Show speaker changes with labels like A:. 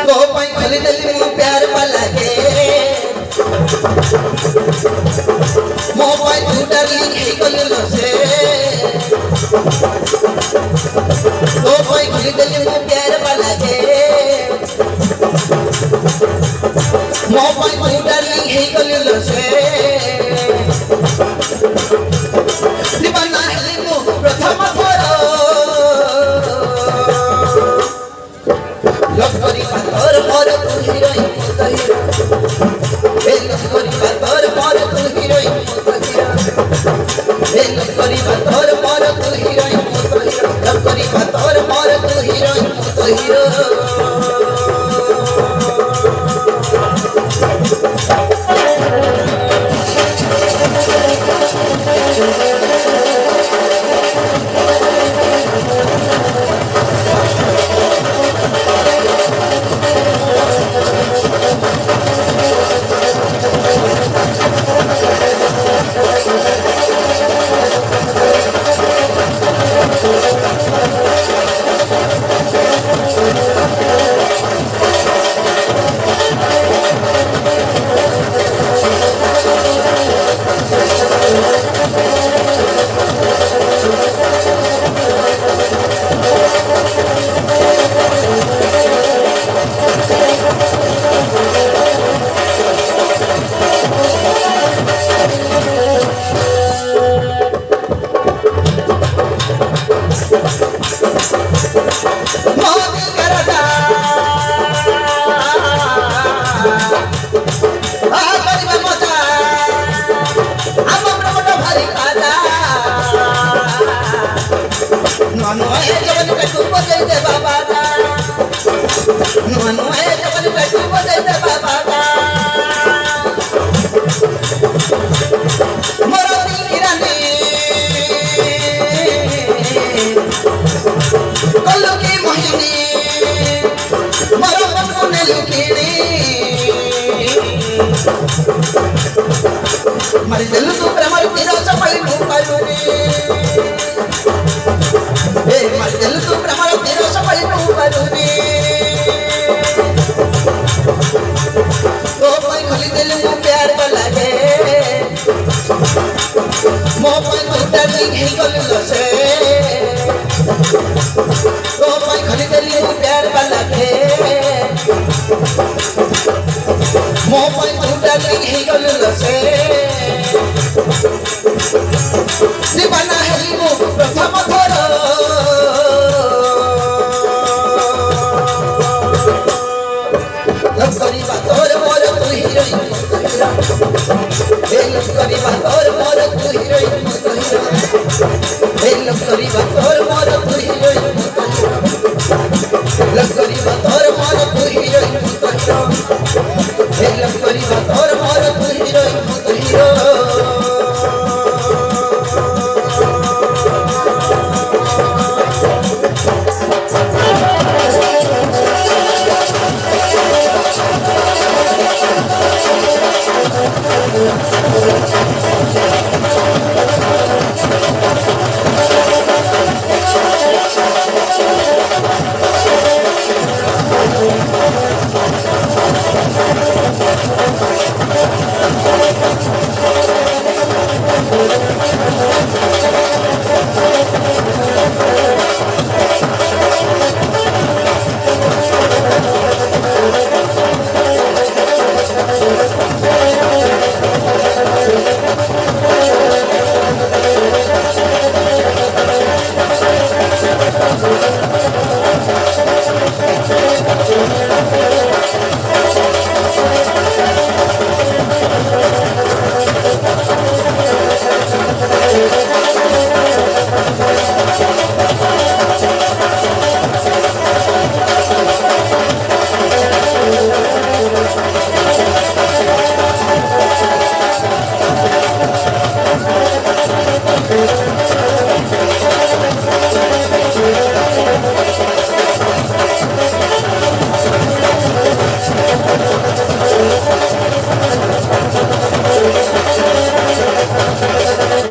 A: तो पाई खली दिल मो प्यार वाला के मो पाई तू डार्लिंग हे गलिलो से तो पाई खली दिल मो प्यार वाला के मो पाई तू डार्लिंग हे गलिलो से दीवाना हेली मो प्रथम थर लव करी पातर मोर तू हिरोइन मत हिरो ए लव करी पातर मोर तू हिरोइन मत हिरो ए लव करी पातर मोर तू हिरोइन मत हिरो लव करी पातर मोर तू हिरोइन मत हिरो मरी दिल तू प्रेम तेरा सफल पालूनी ए मरी दिल तू प्रेम तेरा सफल पालूनी तो कोई खली दिल मो प्यार वाला के मो कोई तू डार्लिंग हे गलिलो से तो कोई खली दिल मो प्यार वाला के मो कोई तू डार्लिंग हे गलिलो से दीवाना हेली मो प्रथम थर लव करी बातर मोर तू हिरोइन मत हिरो ए लव करी बातर मोर तू हिरोइन मत हिरो ए लव करी बातर मोर तू हिरोइन मत हिरो लव करी बातर मोर तू हिरोइन मत हिरो ए लव करी बातर मोर तू हिरोइन मत हिरो
B: Thank you.